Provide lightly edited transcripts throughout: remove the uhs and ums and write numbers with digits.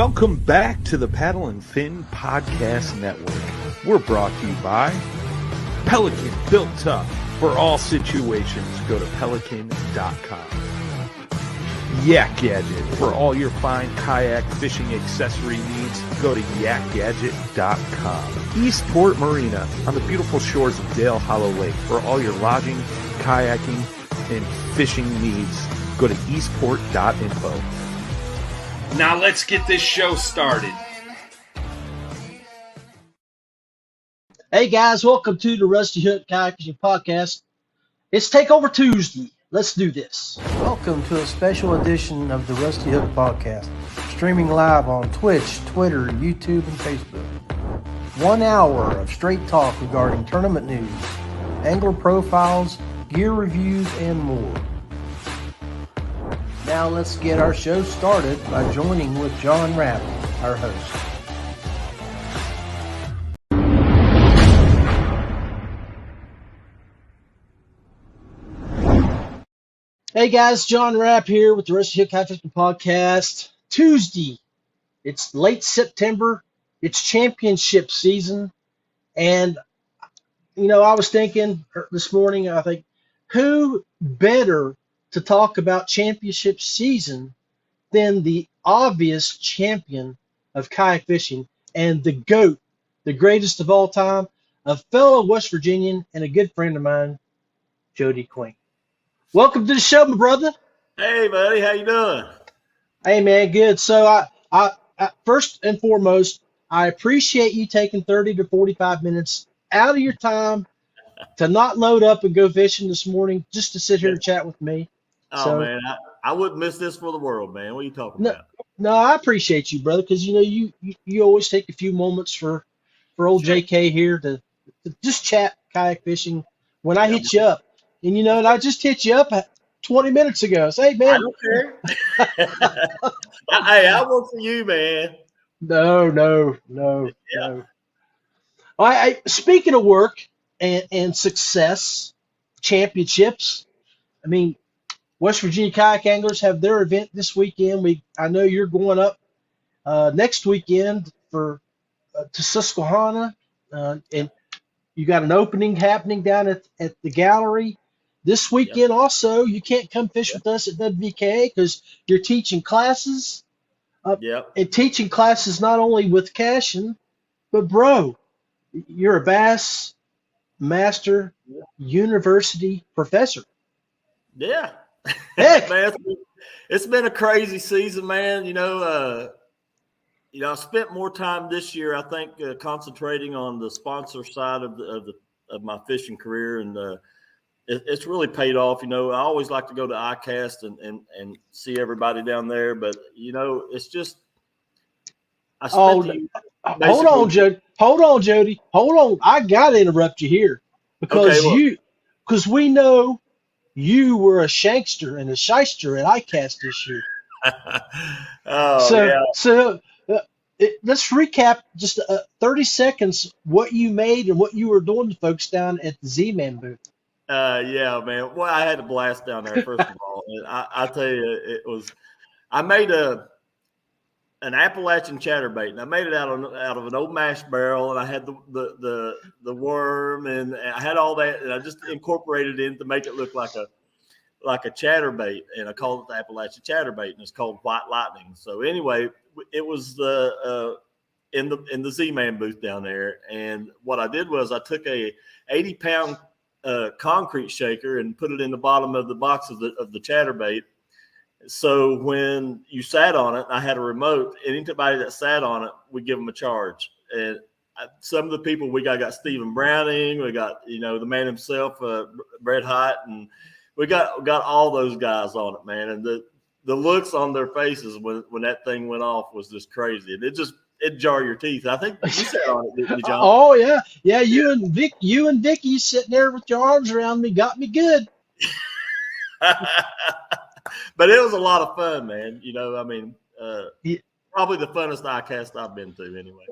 Welcome back to the Paddle and Fin Podcast Network. We're brought to you by Pelican, built tough for all situations. Go to pelican.com. YakGadget, for all your fine kayak fishing accessory needs. Go to YakGadget.com. Eastport Marina, on the beautiful shores of Dale Hollow Lake, for all your lodging, kayaking, and fishing needs. Go to eastport.info. Now let's get this show started. Hey guys, welcome to the Rusty Hook Kayak Fishing Podcast. It's Takeover Tuesday. Let's do this. Welcome to a special edition of the Rusty Hook Podcast, streaming live on Twitch, Twitter, YouTube, and Facebook. 1 hour of straight talk regarding tournament news, angler profiles, gear reviews, and more. Now let's get our show started by joining with John Rapp, our host. Hey guys, John Rapp here with the Rusty Hook Kayak Fishing Podcast. Tuesday, it's late September, it's championship season, and I was thinking this morning, I think, who better to talk about championship season than the obvious champion of kayak fishing and the GOAT, the greatest of all time, a fellow West Virginian and a good friend of mine, Jody Queen. Welcome to the show, my brother. Hey, buddy. How you doing? Hey, man. Good. So I first and foremost, I appreciate you taking 30 to 45 minutes out of your time to not load up and go fishing this morning just to sit here and chat with me. Oh, man. I wouldn't miss this for the world, man. What are you talking about? No, I appreciate you, brother, because, you always take a few moments for old JK here to just chat kayak fishing when I hit you up. And, and I just hit you up 20 minutes ago. Say, hey, man. I don't care. Hey, I work for you, man. No. All right, speaking of work and success, championships, West Virginia kayak anglers have their event this weekend. I know you're going up next weekend to Susquehanna, and you got an opening happening down at the gallery. This weekend also, you can't come fish with us at WVKA because you're teaching classes. And teaching classes not only with Cashin, but bro, you're a Bass Master University professor. Yeah. Heck. Man, it's been a crazy season, man. I spent more time this year, I think, concentrating on the sponsor side of my fishing career, and it's really paid off. I always like to go to ICAST and see everybody down there, but it's just hold on, Jody. Hold on. I gotta interrupt you here because we know you were a shankster and a shyster at ICAST this year. Let's recap just 30 seconds what you made and what you were doing to folks down at the Z-Man booth. Yeah, man. Well, I had a blast down there, first of all. And I tell you, I made an Appalachian chatterbait, and I made it out of an old mash barrel, and I had the worm, and I had all that, and I just incorporated it in to make it look like a chatterbait, and I called it the Appalachian chatterbait, and it's called White Lightning. So anyway, it was in the Z-Man booth down there, and what I did was I took a 80-pound concrete shaker and put it in the bottom of the box of the chatterbait. So when you sat on it, I had a remote. Anybody that sat on it, we give them a charge. And some of the people we got Stephen Browning, we got the man himself, Brett Hite, and we got all those guys on it, man. And the looks on their faces when that thing went off was just crazy. And it jar your teeth. I think you sat on it, didn't you, John? Oh yeah. You and Vicky sitting there with your arms around me got me good. But it was a lot of fun, man. Probably the funnest ICAST I've been to, anyway.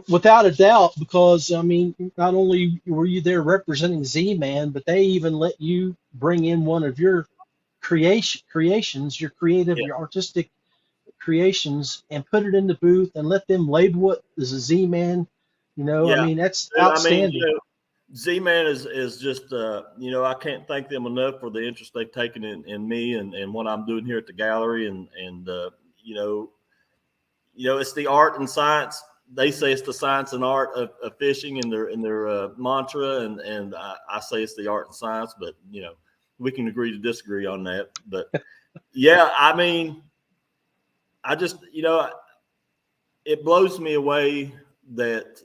Without a doubt, because not only were you there representing Z-Man, but they even let you bring in one of your creations, your creative, your artistic creations and put it in the booth and let them label it as a Z-Man. I Yeah. mean, that's I mean, outstanding. Z-Man is just, I can't thank them enough for the interest they've taken in me and what I'm doing here at the gallery. And it's the art and science. They say it's the science and art of fishing in their mantra. And I say it's the art and science, but, we can agree to disagree on that. But yeah, I mean, I just, it blows me away that,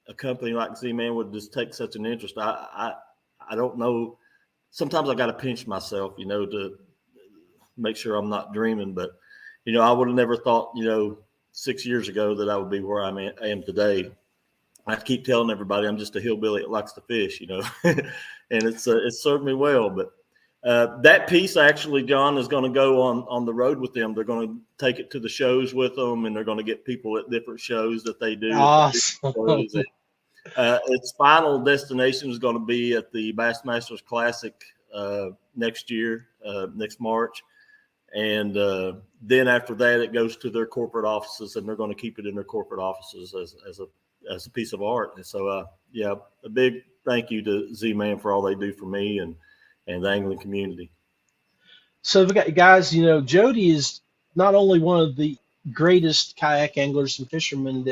a company like Z-Man would just take such an interest. I don't know. Sometimes I got to pinch myself, to make sure I'm not dreaming. But, I would have never thought, 6 years ago that I would be where I am today. I keep telling everybody I'm just a hillbilly that likes to fish, and it's served me well. But that piece actually, John, is going to go on the road with them. They're going to take it to the shows with them, and they're going to get people at different shows that they do. Awesome. Its final destination is going to be at the Bassmasters Classic next year, next March. And then after that, it goes to their corporate offices, and they're going to keep it in their corporate offices as a piece of art. And so, a big thank you to Z-Man for all they do for me and the angling community. So we got guys, Jody is not only one of the greatest kayak anglers and fishermen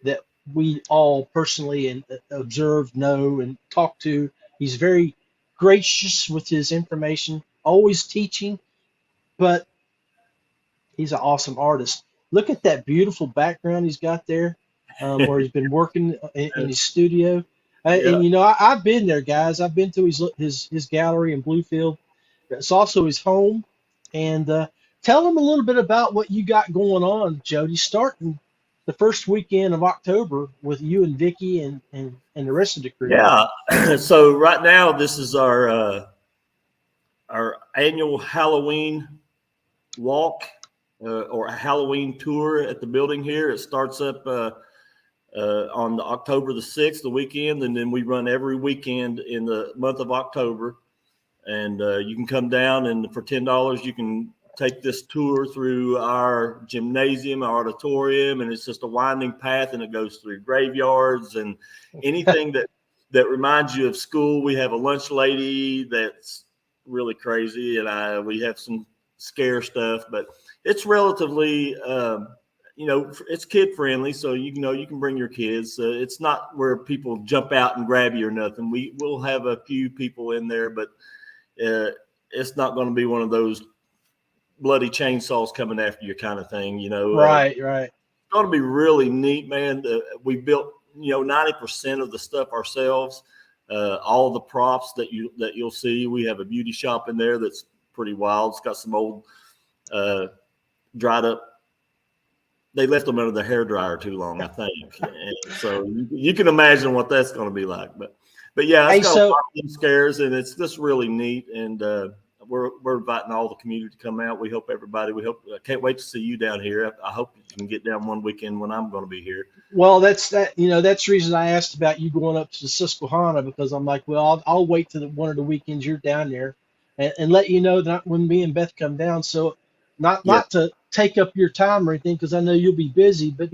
that we all personally and observe, know, and talk to. He's very gracious with his information, always teaching, but he's an awesome artist. Look at that beautiful background he's got there, where he's been working in his studio. And I've been there, guys. I've been to his gallery in Bluefield. It's also his home. And tell him a little bit about what you got going on, Jody, starting the first weekend of October with you and Vicky and the rest of the crew. Yeah. So right now, this is our annual Halloween walk or a Halloween tour at the building here. It starts up on October the 6th, the weekend, and then we run every weekend in the month of October. And you can come down, and for $10, you can take this tour through our gymnasium, our auditorium, and it's just a winding path, and it goes through graveyards and anything that reminds you of school. We have a lunch lady that's really crazy, and we have some scare stuff, but it's relatively it's kid friendly, so you can bring your kids. It's not where people jump out and grab you or nothing. We will have a few people in there, but it's not going to be one of those bloody chainsaws coming after you kind of thing, Right. It's going to be really neat, man. We built 90% of the stuff ourselves. All the props that you'll see. We have a beauty shop in there that's pretty wild. It's got some old dried up. They left them under the hairdryer too long, I think. And so you can imagine what that's going to be like. But yeah, it's got a lot of scares, and it's just really neat. And we're inviting all the community to come out. We hope everybody. I can't wait to see you down here. I hope you can get down one weekend when I'm going to be here. Well, that's the reason I asked about you going up to Susquehanna, because I'm like, well, I'll wait till one of the weekends you're down there, and let you know that when me and Beth come down. So not to take up your time or anything, because I know you'll be busy, but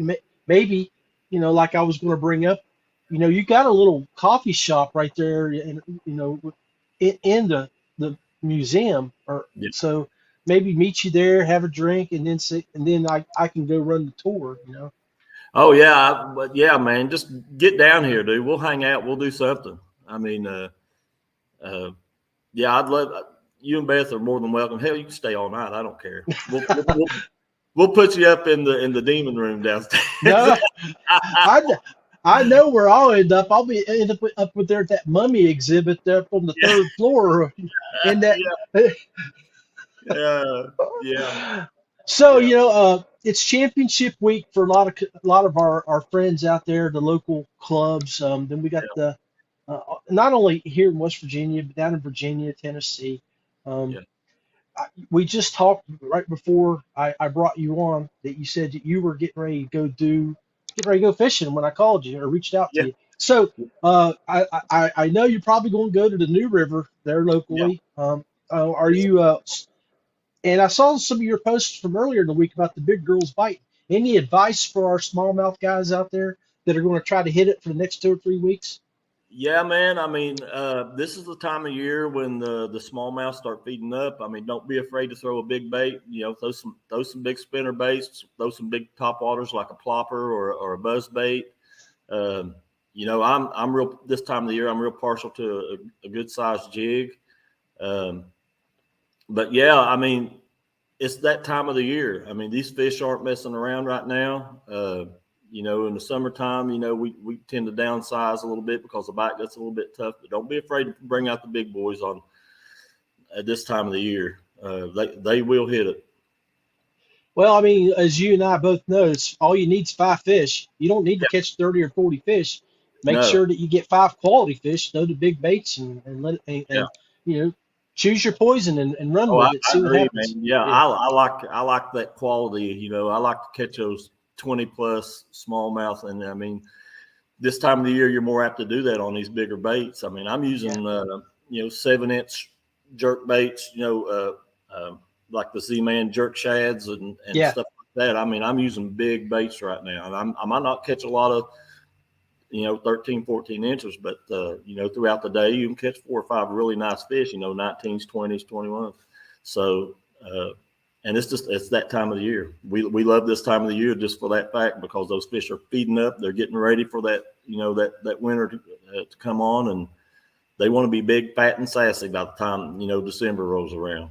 maybe like I was going to bring up, you got a little coffee shop right there, in the museum, so maybe meet you there, have a drink, and then I can go run the tour. Oh yeah, but yeah, man, just get down here, dude. We'll hang out. We'll do something. I mean, yeah, I'd love. You and Beth are more than welcome. Hell, you can stay all night. I don't care. We'll put you up in the demon room downstairs. No, I know where I'll end up. I'll end up with there at that mummy exhibit there on the third floor. In that. Yeah. So it's championship week for a lot of our friends out there, the local clubs. Then we got the not only here in West Virginia, but down in Virginia, Tennessee. We just talked right before I brought you on that you said that you were getting ready to go fishing when I called you or reached out to you. So I know you're probably going to go to the New River there locally. Are you And I saw some of your posts from earlier in the week about the big girls bite. Any advice for our smallmouth guys out there that are going to try to hit it for the next 2 or 3 weeks? Yeah, man. I mean, this is the time of year when the smallmouth start feeding up. I mean, don't be afraid to throw a big bait. You know, throw some big spinner baits, throw some big top waters like a plopper or a buzz bait. You know, I'm real this time of the year. I'm real partial to a good sized jig. But yeah, I mean, it's that time of the year. I mean, these fish aren't messing around right now. You know, in the summertime, you know, we tend to downsize a little bit because the bite gets a little bit tough. But don't be afraid to bring out the big boys on at this time of the year. They will hit it. Well, I mean, as you and I both know, it's all you need is 5 fish. You don't need to catch 30 or 40 fish. Make No. sure that you get 5 quality fish, throw the big baits, and let it, and you know, choose your poison and run with it. I See what agree, happens. man. Yeah, I like that quality. You know, I like to catch those 20 plus smallmouth, and I mean, this time of the year, you're more apt to do that on these bigger baits. I mean, I'm using you know, 7-inch jerk baits. You know, like the Z-Man jerk shads and stuff like that. I mean, I'm using big baits right now. I might not catch a lot of, you know, 13, 14 inches, but, you know, throughout the day, you can catch 4 or 5 really nice fish, you know, 19s, 20s, 21s. So, and it's that time of the year. We love this time of the year just for that fact, because those fish are feeding up. They're getting ready for that, you know, that winter to come on, and they want to be big, fat, and sassy by the time, you know, December rolls around.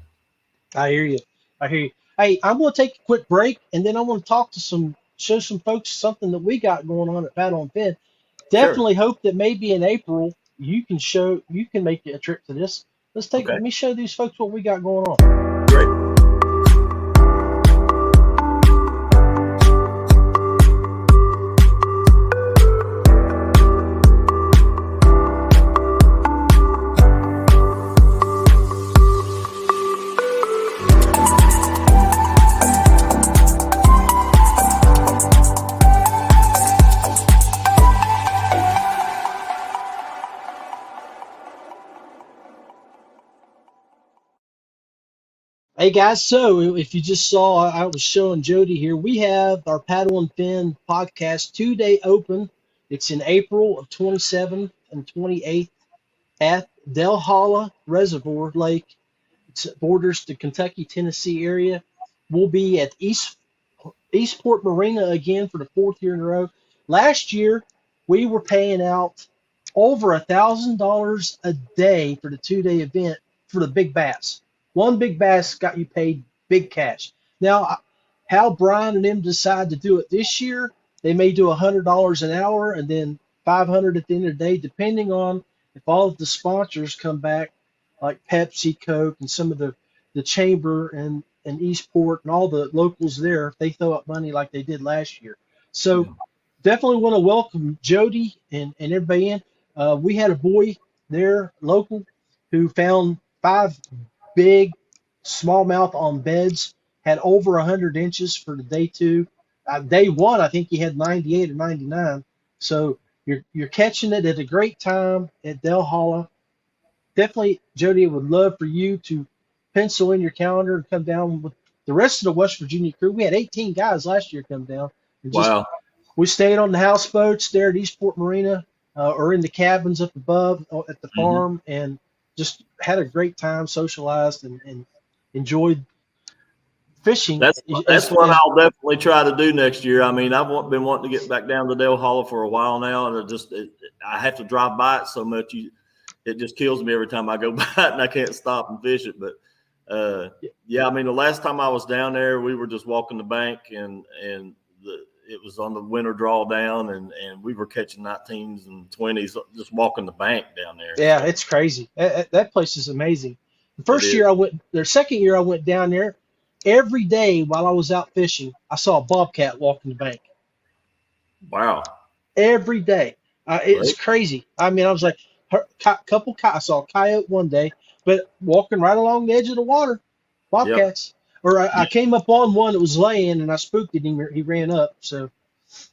I hear you. I hear you. Hey, I'm going to take a quick break, and then I want to show some folks something that we got going on at Battle and Fin. Definitely hope that maybe in April you can make a trip to this. Let me show these folks what we got going on. Great. Hey guys, so if you just saw, I was showing Jody here. We have our Paddle and Fin podcast 2-day open. It's in April of 27th and 28th at Delhalla Reservoir Lake. It borders the Kentucky, Tennessee area. We'll be at Eastport Marina again for the 4th year in a row. Last year, we were paying out over $1,000 a day for the 2-day event for the big bass. One big bass got you paid big cash. Now, how Brian and them decide to do it this year, they may do $100 an hour and then $500 at the end of the day, depending on if all of the sponsors come back, like Pepsi, Coke, and some of the chamber and Eastport and all the locals there, if they throw up money like they did last year. So definitely want to welcome Jody and everybody in. We had a boy there, local, who found 5 big smallmouth on beds, had over 100 inches for the day 2. Day 1, I think he had 98 or 99. So you're catching it at a great time at Delhalla. Definitely, Jody, would love for you to pencil in your calendar and come down with the rest of the West Virginia crew. We had 18 guys last year come down. And we stayed on the houseboats there at Eastport Marina or in the cabins up above at the farm, and just had a great time, socialized, and enjoyed fishing. That's what I'll definitely try to do next year. I mean, I've been wanting to get back down to Delhalla for a while now, and I have to drive by it so much. It just kills me every time I go by it, and I can't stop and fish it. But yeah, I mean, the last time I was down there, we were just walking the bank, and it was on the winter drawdown, and we were catching 19s and 20s just walking the bank down there. Yeah, it's crazy. That place is amazing. The second year I went down there, every day while I was out fishing, I saw a bobcat walking the bank. Wow. Every day. It's crazy. I mean, I was like, I saw a coyote one day, but walking right along the edge of the water, bobcats. Or I came up on one that was laying, and I spooked it, and he ran up. So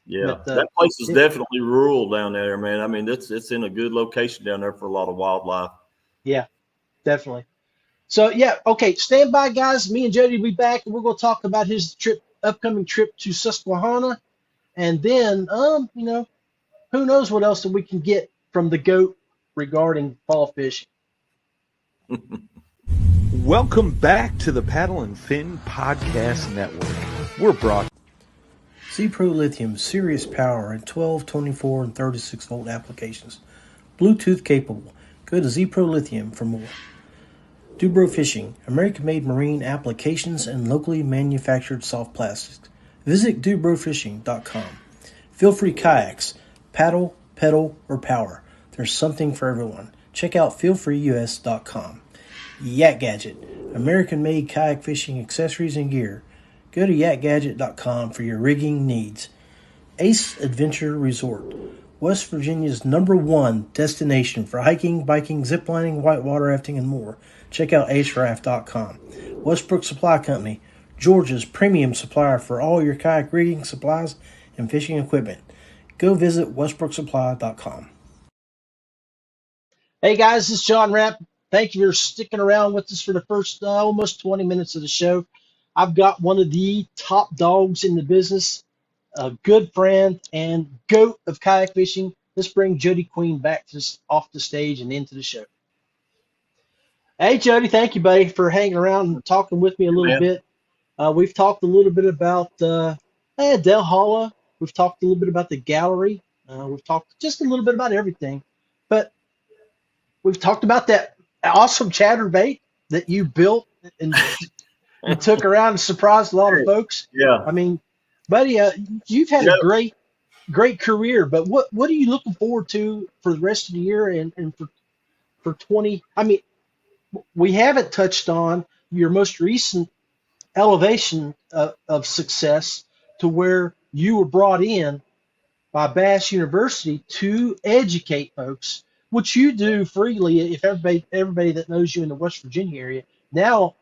that place is definitely rural down there, man. I mean, it's in a good location down there for a lot of wildlife. Yeah, definitely. So yeah, okay, stand by, guys. Me and Jody will be back, and we're going to talk about his upcoming trip to Susquehanna, and then who knows what else that we can get from the GOAT regarding fall fishing. Welcome back to the Paddle and Fin Podcast Network. We're brought ZPRO Lithium, serious power in 12, 24, and 36 volt applications. Bluetooth capable. Go to ZPRO Lithium for more. DuBro Fishing, American-made marine applications and locally manufactured soft plastics. Visit DuBroFishing.com. Feelfree Kayaks, paddle, pedal, or power. There's something for everyone. Check out feelfreeus.com. YakGadget, American-made kayak fishing accessories and gear. Go to YakGadget.com for your rigging needs. Ace Adventure Resort, West Virginia's #1 destination for hiking, biking, ziplining, whitewater rafting, and more. Check out aceraft.com. Westbrook Supply Co, Georgia's premium supplier for all your kayak rigging supplies and fishing equipment. Go visit westbrooksupply.com. Hey guys, this is John Rapp. Thank you for sticking around with us for the first almost 20 minutes of the show. I've got one of the top dogs in the business, a good friend and GOAT of kayak fishing. Let's bring Jody Queen back off the stage and into the show. Hey Jody, thank you, buddy, for hanging around and talking with me a little bit. We've talked a little bit about Del Holla. We've talked a little bit about the gallery. We've talked just a little bit about everything. But we've talked about that awesome chatterbait that you built and you took around and surprised a lot of folks. Yeah. I mean, buddy, you've had a great career, but what are you looking forward to for the rest of the year and for 20? I mean, we haven't touched on your most recent elevation of success to where you were brought in by Bass University to educate folks, which you do freely. If everybody that knows you in the West Virginia area now,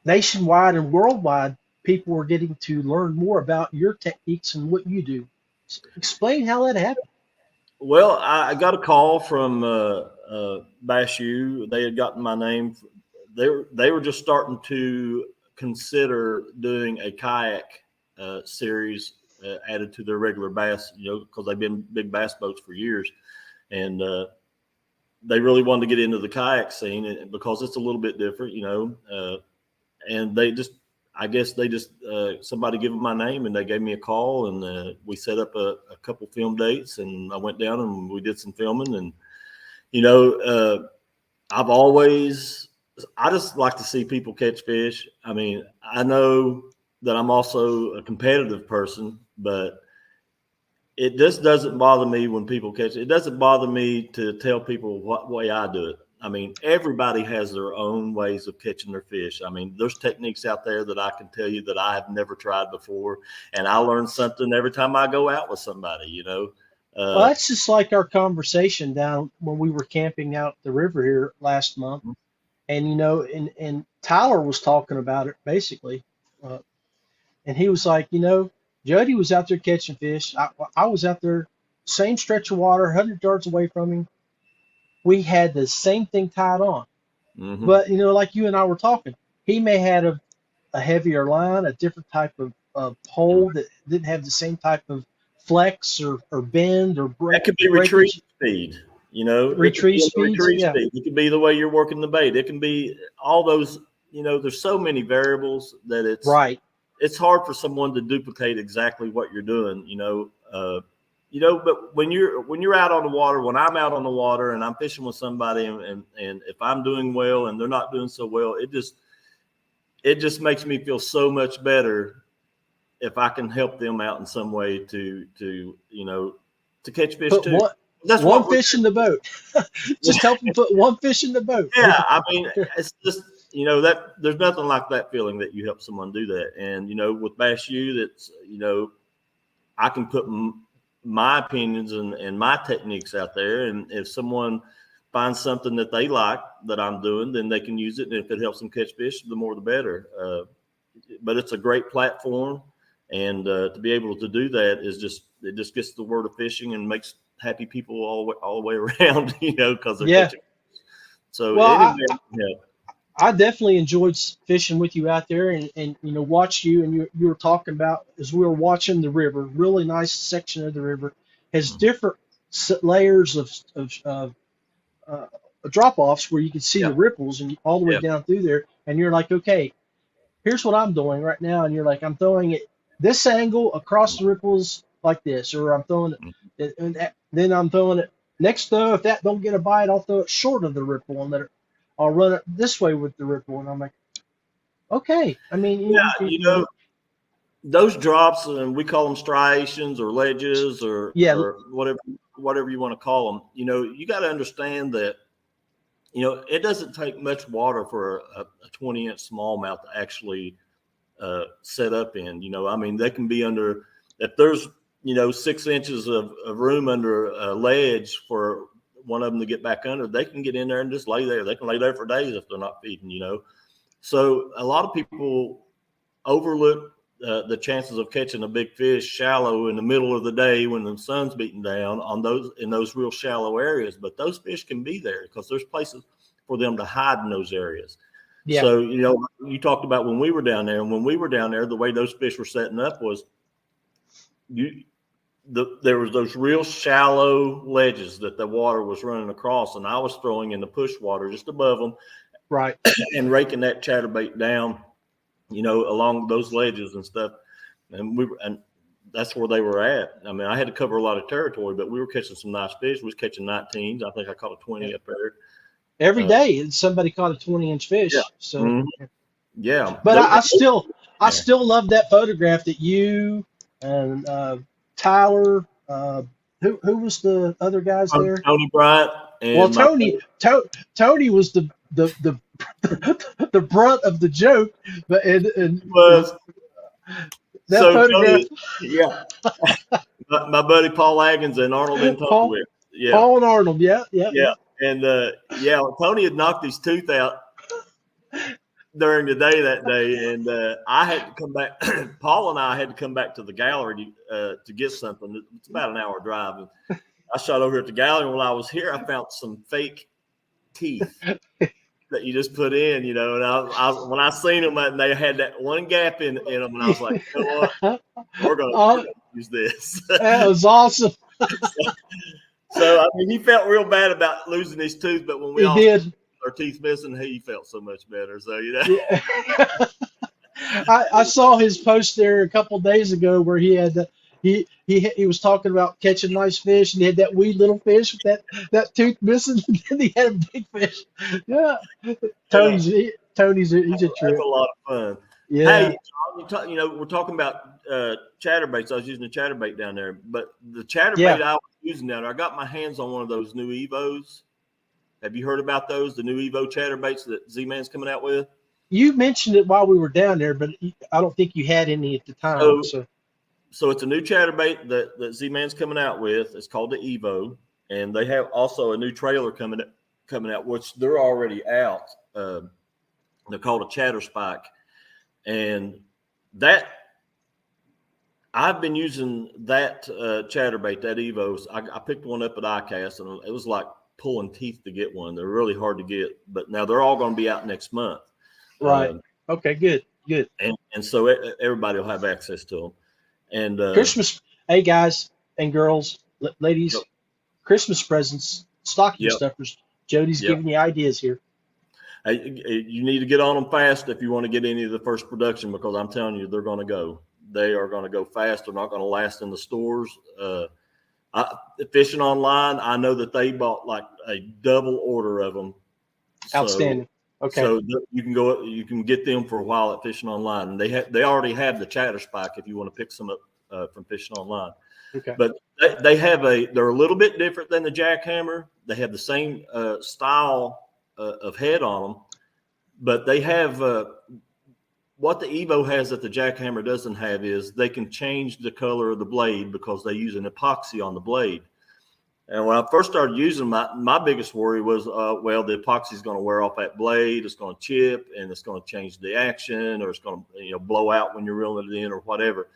nationwide and worldwide, people are getting to learn more about your techniques and what you do. Explain how that happened. Well, I got a call from Bass U. They had gotten my name. They were just starting to consider doing a kayak series added to their regular bass, because they've been big bass boats for years, and they really wanted to get into the kayak scene because it's a little bit different, and I guess somebody gave them my name and they gave me a call, and we set up a couple film dates, and I went down and we did some filming. And I just like to see people catch fish. I mean, I know that I'm also a competitive person, but it just doesn't bother me when people catch it. It doesn't bother me to tell people what way I do it. I mean, everybody has their own ways of catching their fish. I mean, there's techniques out there that I can tell you that I have never tried before, and I learn something every time I go out with somebody, Well, that's just like our conversation down when we were camping out the river here last month. And, and Tyler was talking about it basically. And he was like, Jody was out there catching fish. I was out there, same stretch of water, 100 yards away from him. We had the same thing tied on. Mm-hmm. But, like you and I were talking, he may have a heavier line, a different type of pole that didn't have the same type of flex or bend or break. That could be retrieve speed, retrieve speed. It could be the way you're working the bait. It can be all those, there's so many variables that it's right. It's hard for someone to duplicate exactly what you're doing, but when you're out on the water, when I'm out on the water and I'm fishing with somebody and if I'm doing well and they're not doing so well, it just makes me feel so much better if I can help them out in some way to catch fish too. That's one fish in the boat. Just help them put one fish in the boat. Yeah, I mean, it's just that there's nothing like that feeling that you help someone do that. And with Bass U, that's I can put my opinions and my techniques out there, and if someone finds something that they like that I'm doing, then they can use it. And if it helps them catch fish, the more the better. But it's a great platform, and to be able to do that it just gets the word of fishing and makes happy people all the way around, because they're catching. So I definitely enjoyed fishing with you out there, and watch you, and you were talking about as we were watching the river. Really nice section of the river has different layers of uh, drop offs where you can see Yeah. the ripples and all the way Yeah. down through there, and you're like, okay, here's what I'm doing right now, and you're like, I'm throwing it this angle across the ripples like this, or I'm throwing it, and then I'm throwing it next though. If that don't get a bite, I'll throw it short of the ripple, and then I'll run it this way with the ripple, and I'm like, okay. I mean, Yeah, those drops, and we call them striations or ledges or whatever you want to call them. You got to understand that. It doesn't take much water for a 20-inch smallmouth to actually set up in. I mean, they can be under, if there's 6 inches of room under a ledge for one of them to get back under, they can get in there and just lay there. They can lay there for days if they're not feeding. So a lot of people overlook the chances of catching a big fish shallow in the middle of the day when the sun's beating down in those real shallow areas. But those fish can be there because there's places for them to hide in those areas. Yeah. So, you talked about when we were down there, and when we were down there, the way those fish were setting up was there was those real shallow ledges that the water was running across, and I was throwing in the push water just above them, right, and raking that chatterbait down, along those ledges and stuff, and that's where they were at. I mean, I had to cover a lot of territory, but we were catching some nice fish. We was catching 19s. I think I caught a 20 up there. Every day, somebody caught a 20-inch fish. Yeah. So, yeah. But I still love that photograph that you and Tyler. Who was the other guys there? Tony Bryant. And Tony was the the brunt of the joke, but and was that photograph. Tony, my buddy Paul Aggins and Arnold and Tony. Paul and Arnold. Yeah. And Tony had knocked his tooth out during the day that day, and I had to come back. Paul and I had to come back to the gallery to get something. It's about an hour drive. And I shot over at the gallery, and while I was here, I found some fake teeth that you just put in, and when I seen them, and they had that one gap in them, and I was like, you know what? We're gonna use this. That was awesome. So I mean, he felt real bad about losing his tooth, but when we all did our teeth missing, he felt so much better. So Yeah. I saw his post there a couple of days ago where he had he was talking about catching nice fish, and he had that wee little fish with that tooth missing, and then he had a big fish. Yeah, Tony's he's a trip. That's a lot of fun. Yeah. Hey, John, we're talking about chatterbaits. I was using a chatterbait down there, but the chatterbait I was using down there, I got my hands on one of those new Evos. Have you heard about those? The new Evo chatterbaits that Z-Man's coming out with? You mentioned it while we were down there, but I don't think you had any at the time. So it's a new chatterbait that Z-Man's coming out with. It's called the Evo, and they have also a new trailer coming out, which they're already out. They're called a chatter spike, and that I've been using that chatterbait, that Evo. I picked one up at ICAST, and it was like pulling teeth to get one. They're really hard to get, but now they're all going to be out next month. Right. Okay, good. And so everybody will have access to them. And Christmas, hey guys and girls, ladies, Christmas presents, stocking stuffers. Jody's giving you ideas here. Hey, you need to get on them fast if you want to get any of the first production, because I'm telling you, they're going to go. They are going to go fast. They're not going to last in the stores. Fishing online, I know that they bought like a double order of them. Outstanding. Okay. So you can get them for a while at Fishing Online, and they already have the chatter spike if you want to pick some up from Fishing Online. Okay. But they're a little bit different than the jackhammer. They have the same style of head on them, but they have what the Evo has that the jackhammer doesn't have is they can change the color of the blade because they use an epoxy on the blade. And when I first started using my biggest worry was, the epoxy is going to wear off that blade. It's going to chip, and it's going to change the action, or it's going to blow out when you're reeling it in, or whatever.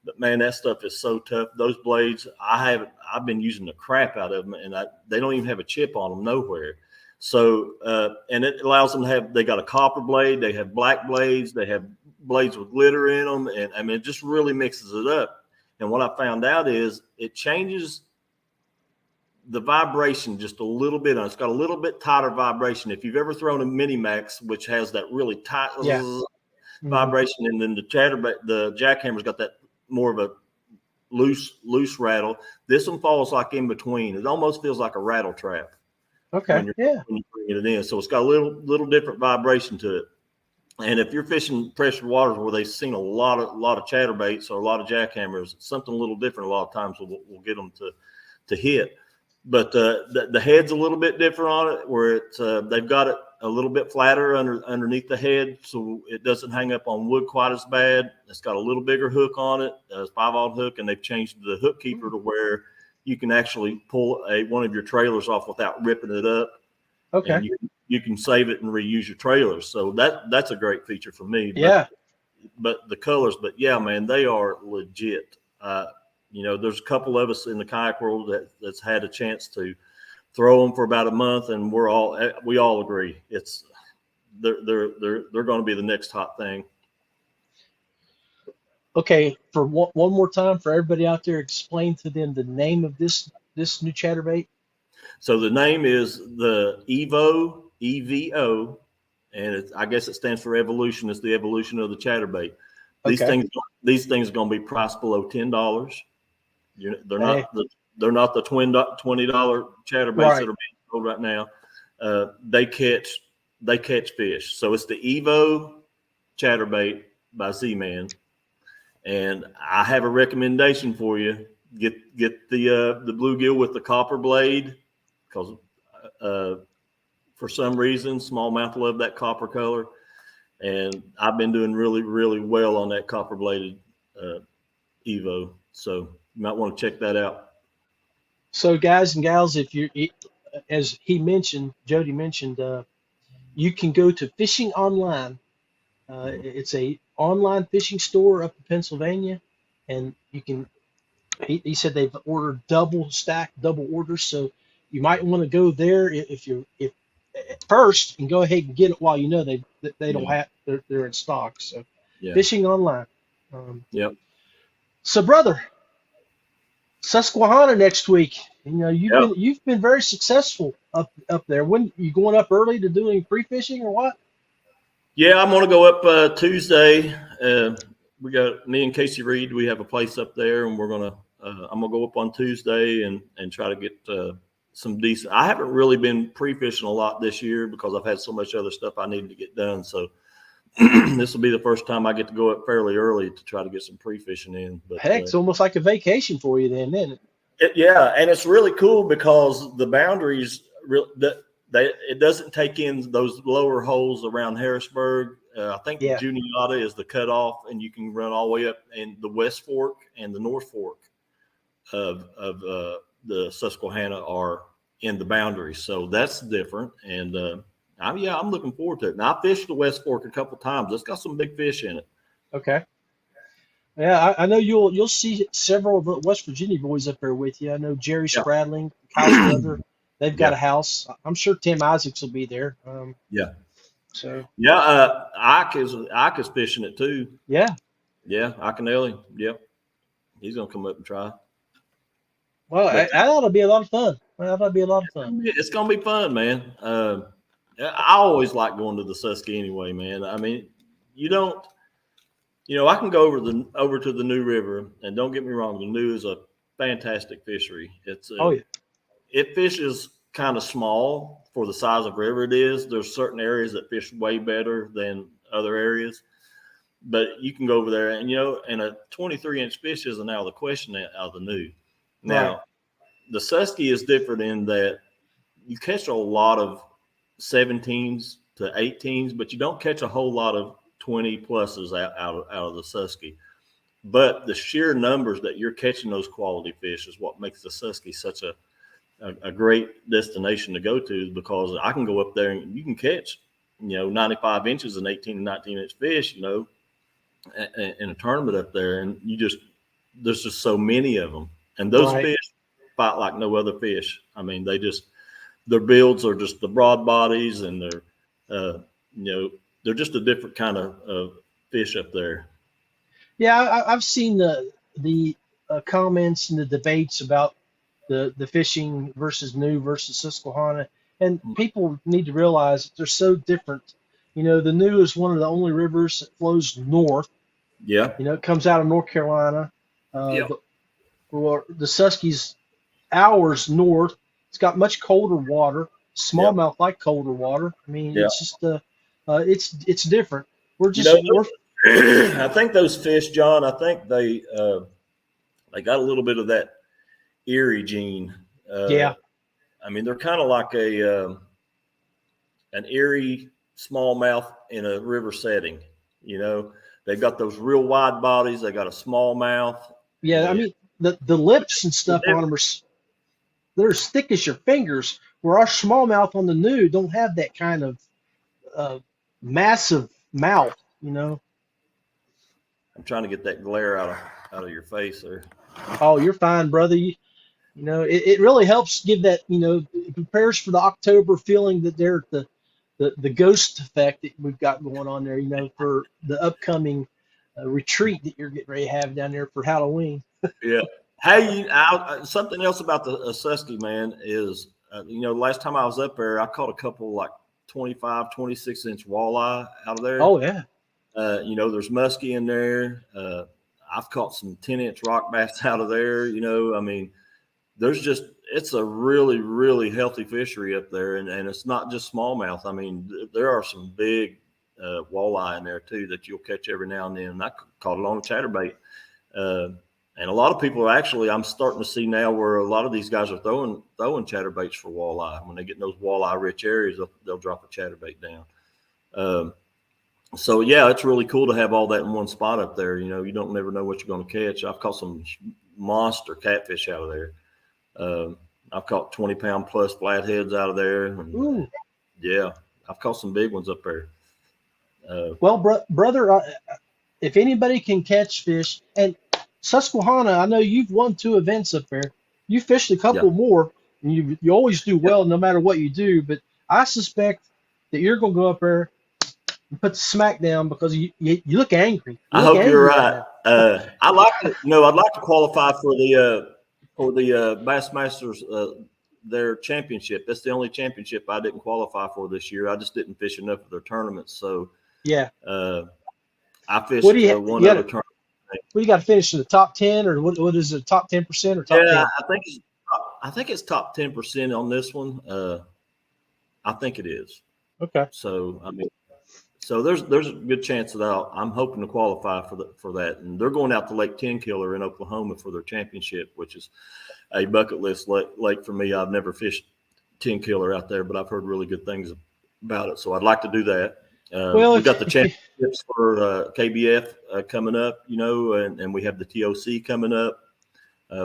But man, that stuff is so tough. Those blades, I've been using the crap out of them, and they don't even have a chip on them nowhere. So, and it allows them to have, they got a copper blade, they have black blades, they have blades with glitter in them. And I mean, it just really mixes it up. And what I found out is it changes the vibration just a little bit. It's got a little bit tighter vibration. If you've ever thrown a Mini Max, which has that really tight vibration, and then the jackhammer's got that more of a loose rattle. This one falls like in between. It almost feels like a rattle trap. Okay. When you're bringing it in. So it's got a little different vibration to it. And if you're fishing pressured waters where they've seen a lot of chatterbaits or a lot of jackhammers, something a little different a lot of times will get them to hit. But the head's a little bit different on it, where they've got it a little bit flatter underneath the head, so it doesn't hang up on wood quite as bad. It's got a little bigger hook on it, a 5/0 hook, and they've changed the hook keeper to where you can actually pull one of your trailers off without ripping it up. Okay. And you can save it and reuse your trailers. So that's a great feature for me. Yeah. But the colors, but man, they are legit. There's a couple of us in the kayak world that's had a chance to throw them for about a month, and we all agree they're going to be the next hot thing. Okay, for one more time for everybody out there, explain to them the name of this new chatterbait. So the name is the Evo, EVO, and I guess it stands for evolution. It's the evolution of the chatterbait. These things are going to be priced below $10. They're not the $20 chatterbaits that are being sold right now. They catch fish. So it's the Evo chatterbait by Z-Man. And I have a recommendation for you. Get the bluegill with the copper blade, because for some reason smallmouth love that copper color, and I've been doing really, really well on that copper bladed Evo. So you might want to check that out. So guys and gals, if you're, as Jody mentioned, you can go to Fishing Online. It's a online fishing store up in Pennsylvania, and you can. He said they've ordered double orders, so you might want to go there if at first, and go ahead and get it while you know they don't have they're in stock. So Fishing Online. Yep. So brother, Susquehanna next week. You've been very successful up there. When you going up early to doing pre-fishing or what? Yeah, I'm gonna go up Tuesday. We got me and Casey Reed. We have a place up there, and I'm gonna go up on Tuesday and try to get some decent. I haven't really been pre-fishing a lot this year because I've had so much other stuff I needed to get done. So this will be the first time I get to go up fairly early to try to get some pre-fishing in. But heck, it's almost like a vacation for you then, isn't it? And it's really cool because the boundaries it doesn't take in those lower holes around Harrisburg. I think Juniata is the cutoff, and you can run all the way up in the West Fork and the North Fork of the Susquehanna are in the boundaries. So that's different. And I'm looking forward to it. Now, I fished the West Fork a couple times. It's got some big fish in it. Okay. Yeah, I know you'll see several of the West Virginia boys up there with you. I know Jerry Spradling, Kyle's brother. They've got a house. I'm sure Tim Isaacs will be there. So Ike is fishing it too. Yeah, Iconelli. Yep, he's gonna come up and try. Well, that ought to be a lot of fun. It's gonna be fun, man. I always like going to the Susky anyway, man. I mean, I can go over to the New River, and don't get me wrong, the New is a fantastic fishery. It's it fishes kind of small for the size of river it is. There's certain areas that fish way better than other areas, but you can go over there and and a 23-inch fish isn't out of the question out of the New. Now, the Susky is different in that you catch a lot of 17s to 18s, but you don't catch a whole lot of 20 pluses out of the Susky. But the sheer numbers that you're catching those quality fish is what makes the Susky such a great destination to go to, because I can go up there and you can catch, 95 inches and 18 and 19-inch fish, in a tournament up there. And there's just so many of them. And those fish fight like no other fish. I mean, their builds are just the broad bodies, and they're just a different kind of fish up there. Yeah, I've seen the comments and the debates about the fishing versus new versus Susquehanna, and people need to realize that they're so different. The new is one of the only rivers that flows north. Yeah. It comes out of North Carolina. Yeah. The Susky's ours north. It's got much colder water. Smallmouth like colder water. I mean, it's just it's different. We're just I think those fish, John, I think they got a little bit of that Erie gene. Yeah. I mean, they're kind of like an Erie smallmouth in a river setting. They've got those real wide bodies. They got a small mouth. Yeah, I mean the lips and stuff on them they're as thick as your fingers. Where our smallmouth on the new don't have that kind of massive mouth. I'm trying to get that glare out of your face there. Oh, you're fine, brother. It really helps give that, it prepares for the October feeling that they're the ghost effect that we've got going on there, for the upcoming retreat that you're getting ready to have down there for Halloween. Yeah. Hey, something else about the Susky, man, is, last time I was up there, I caught a couple like 25, 26-inch walleye out of there. Oh, yeah. There's muskie in there. I've caught some 10-inch rock bass out of there. I mean, it's a really, really healthy fishery up there. And it's not just smallmouth. I mean, there are some big walleye in there too that you'll catch every now and then. And I caught it on a chatterbait. And a lot of people I'm starting to see now where a lot of these guys are throwing chatterbaits for walleye. When they get in those walleye rich areas, they'll drop a chatterbait down. So yeah, it's really cool to have all that in one spot up there. You don't never know what you're going to catch. I've caught some monster catfish out of there. I've caught 20-pound plus flatheads out of there. And, yeah, I've caught some big ones up there. Well, brother, if anybody can catch fish, and Susquehanna, I know you've won 2 events up there. You fished a couple more, and you always do well no matter what you do. But I suspect that you're going to go up there and put the smack down because you look angry. I hope you're right. I'd like to qualify for the Bassmasters their championship. That's the only championship I didn't qualify for this year. I just didn't fish enough of their tournaments. So I fished one other tournament. What you got to finish in the top 10, or what is it? Top 10% or top 10? Yeah, I think it's top 10% on this one. I think it is. Okay. So I mean, there's a good chance that I'm hoping to qualify for that. And they're going out to Lake Tenkiller in Oklahoma for their championship, which is a bucket list lake for me. I've never fished Tenkiller out there, but I've heard really good things about it. So I'd like to do that. We've got the championships for KBF coming up, and we have the TOC coming up,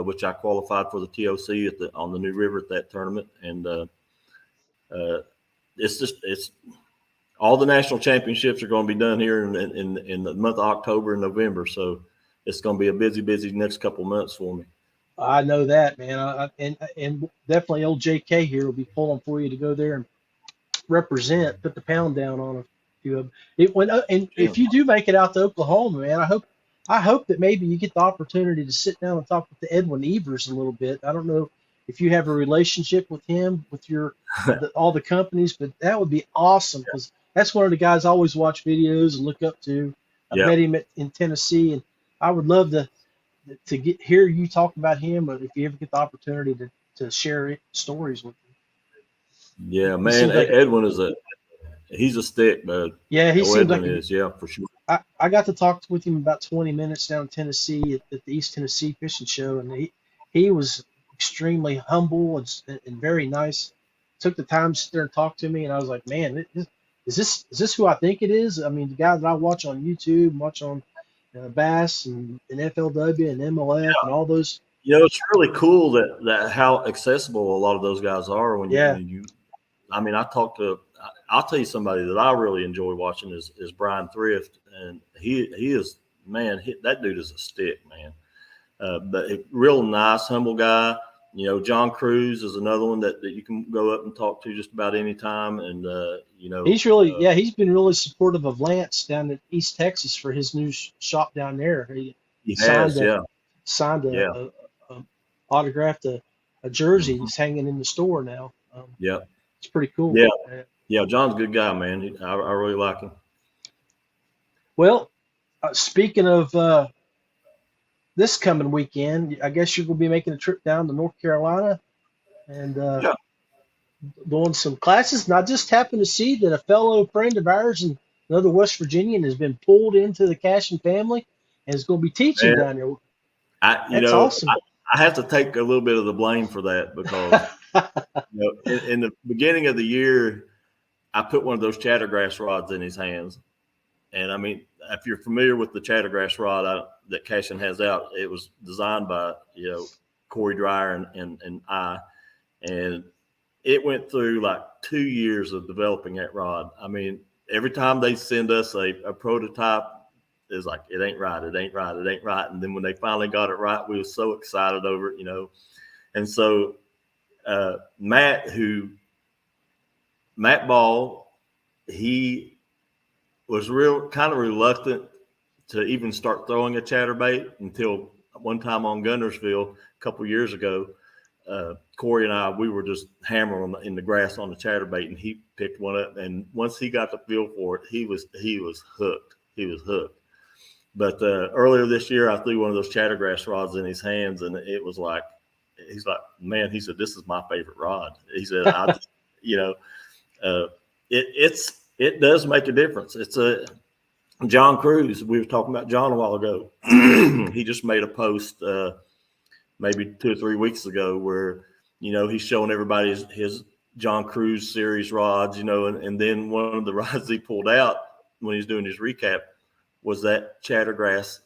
which I qualified for the TOC on the New River at that tournament. And it's all the national championships are going to be done here in the month of October and November. So it's going to be a busy next couple of months for me. I know that, man. And definitely old JK here will be pulling for you to go there and represent, put the pound down on a few of them. If you do make it out to Oklahoma, man, I hope that maybe you get the opportunity to sit down and talk with the Edwin Evers a little bit. I don't know if you have a relationship with him, with all the companies, but that would be awesome because that's one of the guys I always watch videos and look up to. I met him in Tennessee, and I would love to hear you talk about him, but if you ever get the opportunity to share stories with him. Yeah, man, Edwin he's a stick, man. Yeah, he seems like for sure. I got to talk with him about 20 minutes down in Tennessee at the East Tennessee Fishing Show, and he was extremely humble and very nice. Took the time to sit there and talk to me, and I was like, man, is this who I think it is? I mean, the guy that I watch on YouTube, watch on Bass and FLW and MLF and all those. It's really cool that how accessible a lot of those guys are when you. I mean, I'll tell you somebody that I really enjoy watching is Brian Thrift, and he is, man, that dude is a stick, man. But a real nice, humble guy. John Cruz is another one that you can go up and talk to just about any time. And, he's been really supportive of Lance down in East Texas for his new shop down there. He signed a autographed a jersey. Mm-hmm. He's hanging in the store now. It's pretty cool. Yeah. John's a good guy, man. I really like him. Well, speaking of this coming weekend, I guess you're going to be making a trip down to North Carolina and doing some classes. And I just happened to see that a fellow friend of ours and another West Virginian has been pulled into the Cashin family and is going to be teaching down there. That's awesome. I have to take a little bit of the blame for that because in the beginning of the year, I put one of those chattergrass rods in his hands. And I mean, if you're familiar with the chattergrass rod that Cashin has out, it was designed by, Corey Dreyer and I, and it went through like 2 years of developing that rod. I mean, every time they send us a prototype, it's like, it ain't right. And then when they finally got it right, we were so excited over it, And so Matt Ball, he was kind of reluctant to even start throwing a chatterbait until one time on Guntersville a couple of years ago. Corey and I, we were just hammering in the grass on the chatterbait, and he picked one up. And once he got the feel for it, he was hooked. He was hooked. But earlier this year, I threw one of those chattergrass rods in his hands, and it was like, he's like, man, he said, this is my favorite rod. He said, it does make a difference. It's John Cruz. We were talking about John a while ago. He just made a post maybe 2 or 3 weeks ago where, he's showing everybody his John Cruz series rods, and then one of the rods he pulled out when he's doing his recap was that chattergrass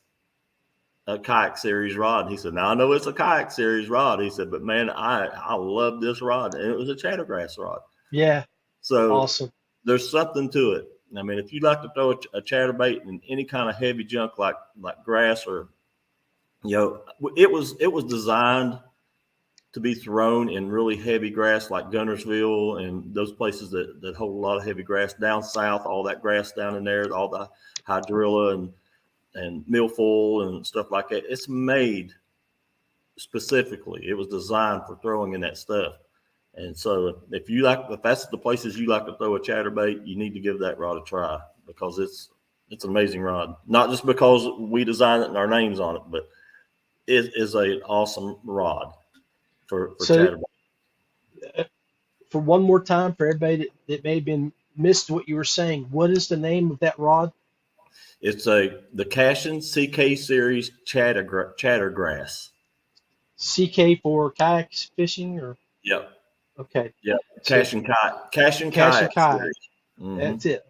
kayak series rod. He said, now I know it's a kayak series rod. He said, but man, I love this rod. And it was a chattergrass rod. Yeah. So awesome. There's something to it. I mean, if you like to throw a chatterbait in any kind of heavy junk like grass or, it was designed to be thrown in really heavy grass like Guntersville and those places that hold a lot of heavy grass down south, all that grass down in there, all the hydrilla and milfoil and stuff like that. It's made specifically. It was designed for throwing in that stuff. And so if that's the places you like to throw a chatterbait, you need to give that rod a try because it's an amazing rod. Not just because we designed it and our name's on it, but it is an awesome rod for chatterbait. For one more time, for everybody that may have been missed what you were saying, what is the name of that rod? It's the Cashin CK Series Chattergrass. CK for kayak fishing, or? Yep. Okay. Yeah. Cashin Kayak. Mm-hmm. That's it.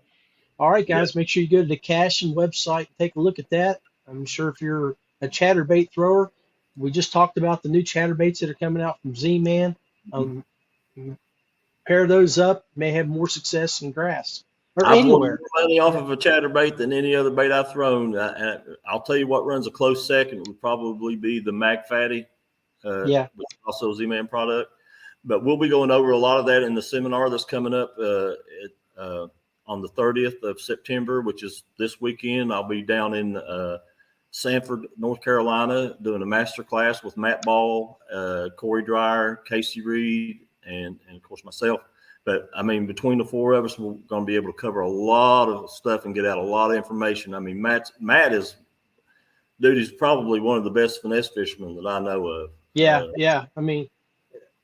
All right, guys, make sure you go to the Cashin website and take a look at that. I'm sure if you're a chatterbait thrower, we just talked about the new chatterbaits that are coming out from Z-Man. Pair those up, may have more success in grass or anywhere. I've won money off of a chatterbait than any other bait I've thrown. I'll tell you what runs a close second would probably be the Mag Fatty, also Z-Man product. But we'll be going over a lot of that in the seminar that's coming up on the 30th of September, which is this weekend. I'll be down in Sanford, North Carolina, doing a master class with Matt Ball, Corey Dreyer, Casey Reed, and of course myself. But I mean, between the four of us, we're going to be able to cover a lot of stuff and get out a lot of information. I mean, Matt is he's probably one of the best finesse fishermen that I know of. Yeah. I mean,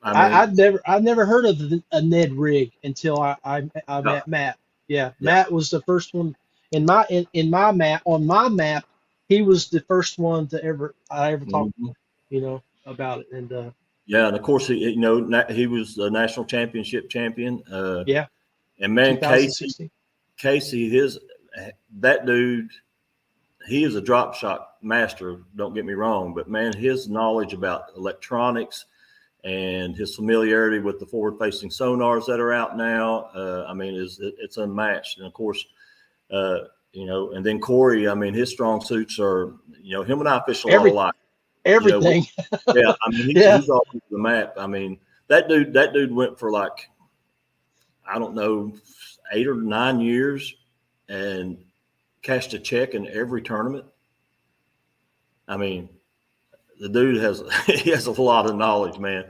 I've never heard of a Ned rig until I met Matt. Yeah, Matt was the first one in my map. On my map, he was the first one I ever talked, about it. And and of course he was the national championship champion. And man, Casey, that dude, he is a drop shot master. Don't get me wrong, but man, his knowledge about electronics and his familiarity with the forward-facing sonars that are out now, it's unmatched. And of course, and then Corey, I mean, his strong suits are, him and I fish a lot. everything. Yeah, I mean, he's all over the map. I mean, that dude went for like, I don't know, 8 or 9 years and cashed a check in every tournament. I mean, the dude he has a lot of knowledge, man.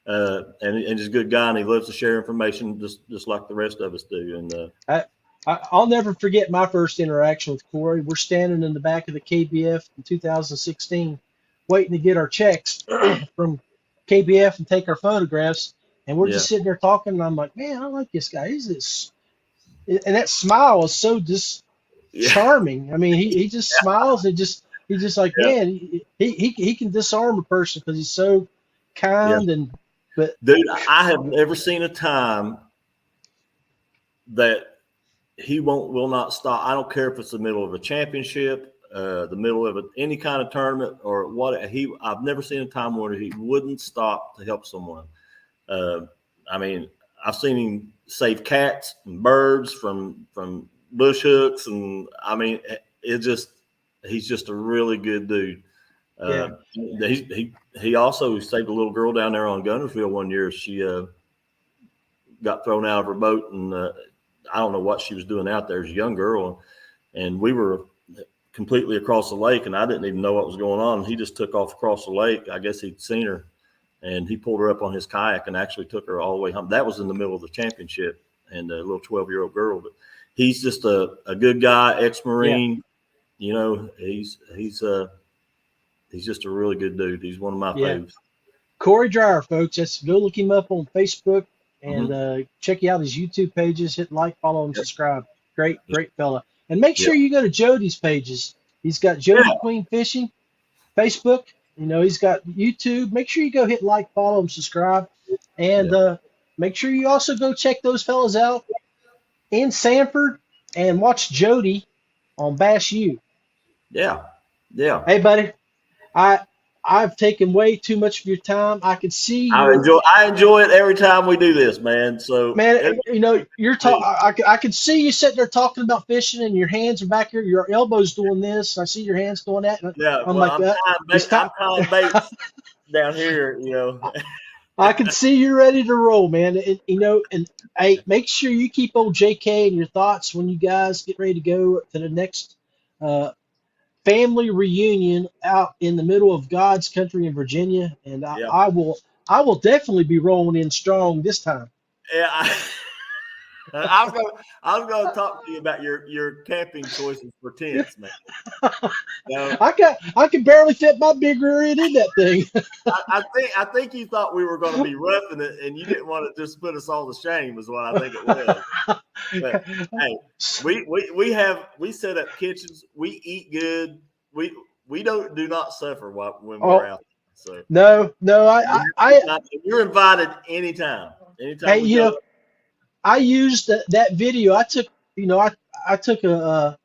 And he's a good guy, and he loves to share information just like the rest of us do. And I'll never forget my first interaction with Corey. We're standing in the back of the KBF in 2016, waiting to get our checks from KBF and take our photographs. And we're just sitting there talking, and I'm like, man, I like this guy. He's this, and that smile was so just charming. I mean, he just smiles and he's just like, man, he can disarm a person because he's so kind but dude, I have never seen a time that he will not stop. I don't care if it's the middle of a championship, the middle of any kind of tournament or what. I've never seen a time where he wouldn't stop to help someone. I mean, I've seen him save cats and birds from bush hooks, and I mean, he's just a really good dude. He also saved a little girl down there on Gunnersville one year. She got thrown out of her boat, and I don't know what she was doing out there. As a young girl, and we were completely across the lake, and I didn't even know what was going on. He just took off across the lake. I guess he'd seen her, and he pulled her up on his kayak and actually took her all the way home. That was in the middle of the championship, and a little 12-year-old girl. But he's just a good guy, ex-Marine. Yeah. You know, he's just a really good dude. He's one of my faves. Corey Dreyer, folks. Go look him up on Facebook and check out his YouTube pages. Hit like, follow, and subscribe. Great fella. And make sure you go to Jody's pages. He's got Jody Queen Fishing, Facebook. You know, he's got YouTube. Make sure you go hit like, follow, and subscribe. And make sure you also go check those fellas out in Sanford and watch Jody on Bass U. Yeah. Hey, buddy, I've taken way too much of your time. I can see I enjoy it every time we do this, man. So, man, you know, you're talking. I can see you sitting there talking about fishing, and your hands are back here. Your elbows doing this. I see your hands doing that. I'm calling baits down here. You know, I can see you're ready to roll, man. And, you know, and hey, make sure you keep old JK in your thoughts when you guys get ready to go to the next family reunion out in the middle of God's country in Virginia. And I will definitely be rolling in strong this time. Yeah, I was going to talk to you about your camping choices for tents, man. I can barely fit my big rear end in that thing. I think you thought we were going to be roughing it, and you didn't want to just put us all to shame, is what I think it was. But, hey, we set up kitchens. We eat good. We do not suffer when we're out there. So no, you're invited anytime. Hey, you know, I used that video. I took, you know, I took a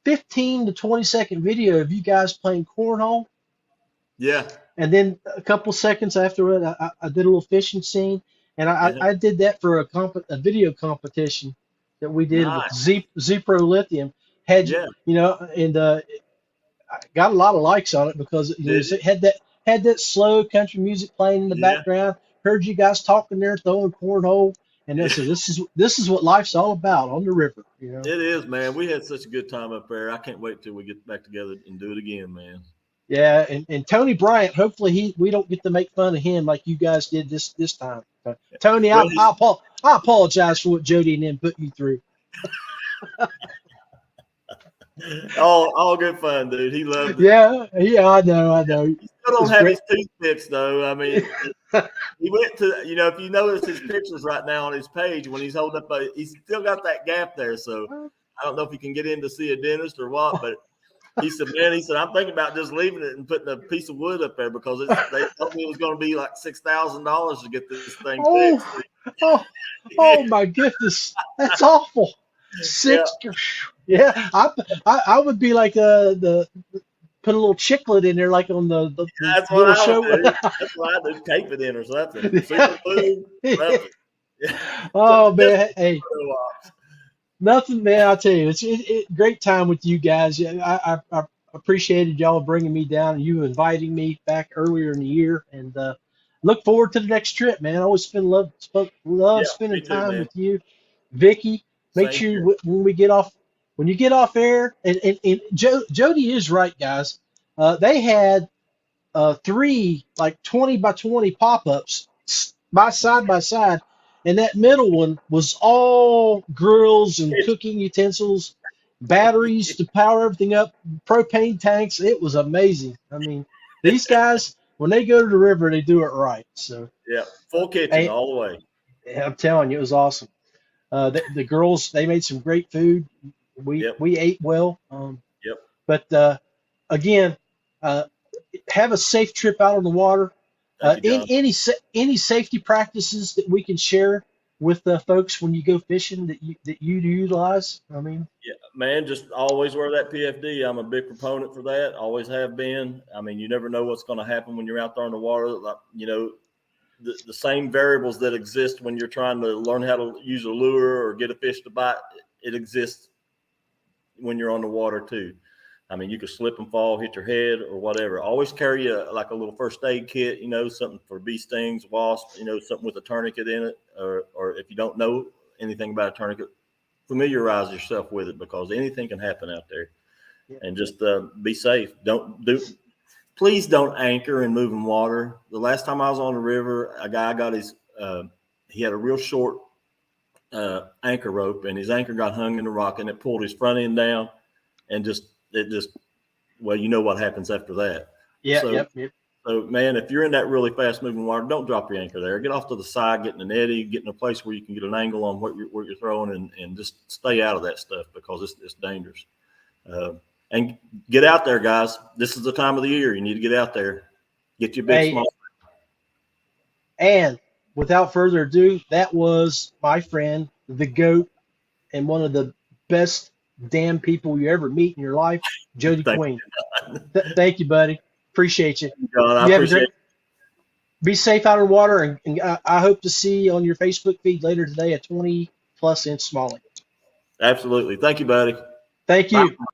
15 to 20 second video of you guys playing cornhole. Yeah. And then a couple seconds after it, I did a little fishing scene, and I did that for a video competition that we did with ZPRO Lithium. You know, and I got a lot of likes on it because it had that slow country music playing in the background. Heard you guys talking there, throwing cornhole, and I said, "This is what life's all about on the river." You know, it is, man. We had such a good time up there. I can't wait till we get back together and do it again, man. Yeah, and Tony Bryant. Hopefully, we don't get to make fun of him like you guys did this time. Tony, I apologize for what Jody and them put you through. all good fun, dude. He loved it. Yeah, I know. He still don't have his toothpicks, though. I mean, he went to, you know, if you notice his pictures right now on his page when he's holding up, he's still got that gap there. So I don't know if he can get in to see a dentist or what, but he said, I'm thinking about just leaving it and putting a piece of wood up there because they told me it was going to be like $6,000 to get this thing fixed. Oh my goodness, that's awful. Yeah, I would be like put a little chiclet in there, like on the that's what I show. Do. That's what I do. Tape it in or something. Super glue, something. Oh man, hey, nothing, man. I'll tell you, it's great time with you guys. I appreciated y'all bringing me down and you inviting me back earlier in the year. And look forward to the next trip, man. I always love Yeah, spending me too, time man. with you, Vicky. Make Same sure here. when you get off air, and Jody is right, guys. They had three like 20 by 20 pop-ups side by side, and that middle one was all grills and cooking utensils, batteries to power everything up, propane tanks. It was amazing. I mean, these guys, when they go to the river, they do it right. So Yeah, full kitchen hey, all the way. I'm telling you, it was awesome. The girls, they made some great food. We Yep, we ate well. yep. But again, uh, have a safe trip out on the water. Thank you, John. Any safety practices that we can share with the folks when you go fishing that you utilize? I mean, Yeah, man, just always wear that PFD. I'm a big proponent for that. Always have been. I mean, you never know what's going to happen when you're out there in the water. Like, the same variables that exist when you're trying to learn how to use a lure or get a fish to bite, it exists when you're on the water too. I mean, you could slip and fall, hit your head or whatever. Always carry a little first aid kit, something for bee stings, wasps, something with a tourniquet in it. Or if you don't know anything about a tourniquet, familiarize yourself with it because anything can happen out there. And just be safe. Please don't anchor in moving water. The last time I was on the river, a guy got he had a real short anchor rope, and his anchor got hung in the rock, and it pulled his front end down, and well, you know what happens after that. yeah, So, yep. So, man, if you're in that really fast moving water, don't drop your anchor there. Get off to the side, get in an eddy, get in a place where you can get an angle on what you're throwing, and just stay out of that stuff because it's dangerous. And get out there, guys. This is the time of the year. You need to get out there. Get your big small. And without further ado, that was my friend, the GOAT, and one of the best damn people you ever meet in your life, Jody Queen. Thank you, buddy. Appreciate you. John, I appreciate it. Be safe out of the water, and I hope to see on your Facebook feed later today a 20+ inch smallie. Absolutely. Thank you, buddy. Thank you. Bye.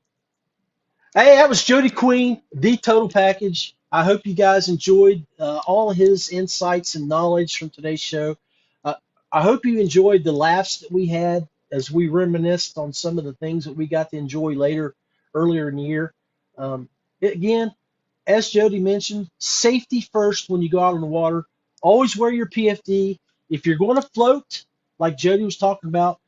Hey, that was Jody Queen, the Total Package. I hope you guys enjoyed all his insights and knowledge from today's show. I hope you enjoyed the laughs that we had as we reminisced on some of the things that we got to enjoy earlier in the year. Again, as Jody mentioned, safety first when you go out on the water. Always wear your PFD. If you're going to float, like Jody was talking about,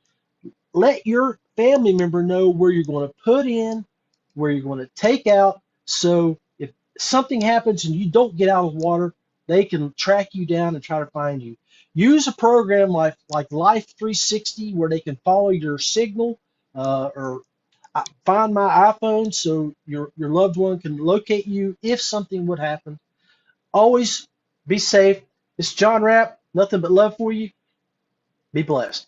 let your family member know where you're going to put in, where you're going to take out. So if something happens and you don't get out of the water, they can track you down and try to find you. Use a program like Life 360 where they can follow your signal, or find my iPhone so your loved one can locate you if something would happen. Always be safe. It's John Rapp. Nothing but love for you. Be blessed.